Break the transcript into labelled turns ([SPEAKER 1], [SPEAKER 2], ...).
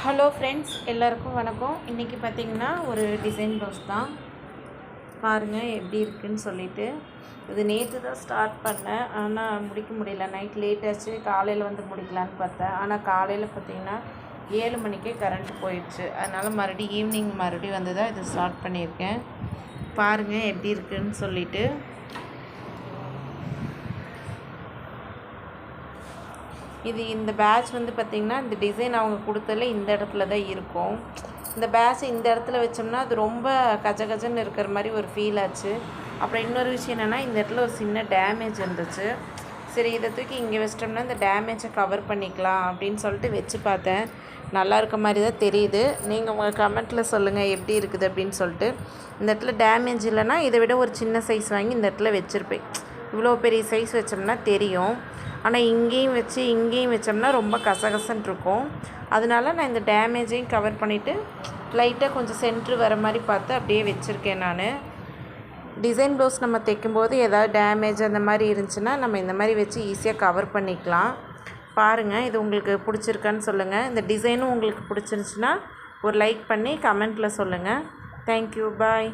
[SPEAKER 1] Hello friends, எல்லாருக்கும் வணக்கம். இன்றைக்கி பார்த்திங்கன்னா ஒரு டிசைன் ப்ளவுஸ் தான். பாருங்கள் எப்படி இருக்குதுன்னு சொல்லிவிட்டு. இது நேற்று தான் ஸ்டார்ட் பண்ணேன், ஆனால் முடிக்க முடியல. நைட் லேட் ஆச்சு. காலையில் வந்து முடிக்கலான்னு பார்த்தேன். ஆனால் காலையில் பார்த்திங்கன்னா 7 மணிக்கே கரண்ட் போயிடுச்சு. அதனால் மறுபடியும் ஈவினிங் வந்து தான் இது ஸ்டார்ட் பண்ணியிருக்கேன். பாருங்கள் எப்படி இருக்குதுன்னு சொல்லிவிட்டு. இது இந்த பேட்ச் வந்து பார்த்திங்கன்னா இந்த டிசைன் அவங்க கொடுத்ததில் இந்த இடத்துல தான் இருக்கும். இந்த பேட்ச் இந்த இடத்துல வச்சோம்னா அது ரொம்ப கஜகஜன்னு இருக்கிற மாதிரி ஒரு ஃபீல் ஆச்சு. அப்புறம் இன்னொரு விஷயம் என்னென்னா, இந்த இடத்துல ஒரு சின்ன டேமேஜ் இருந்துச்சு. சரி, இதை தூக்கி இங்கே வச்சிட்டோம்னா இந்த டேமேஜை கவர் பண்ணிக்கலாம் அப்படின்னு சொல்லிட்டு வச்சு பார்த்தேன். நல்லா இருக்க மாதிரி தான் தெரியுது. நீங்கள் உங்கள் கமெண்ட்டில் சொல்லுங்கள் எப்படி இருக்குது அப்படின்னு சொல்லிட்டு. இந்த இடத்துல டேமேஜ் இல்லைன்னா இதை விட ஒரு சின்ன சைஸ் வாங்கி இந்த இடத்துல வச்சுருப்பேன். இவ்வளோ பெரிய சைஸ் வச்சோம்னா தெரியும். ஆனால் இங்கேயும் வச்சோம்னா ரொம்ப கசகசன்னு இருக்கும். அதனால நான் இந்த டேமேஜையும் கவர் பண்ணிவிட்டு லைட்டாக கொஞ்சம் சென்ட்ரு வர மாதிரி பார்த்து அப்படியே வச்சுருக்கேன். நான் டிசைன் ப்ளவுஸ் நம்ம தைக்கும்போது ஏதாவது டேமேஜ் அந்த மாதிரி இருந்துச்சுன்னா நம்ம இந்த மாதிரி வச்சு ஈஸியாக கவர் பண்ணிக்கலாம். பாருங்கள், இது உங்களுக்கு பிடிச்சிருக்கான்னு சொல்லுங்கள். இந்த டிசைனும் உங்களுக்கு பிடிச்சிருந்துச்சுன்னா ஒரு லைக் பண்ணி கமெண்ட்டில் சொல்லுங்கள். தேங்க்யூ, பாய்.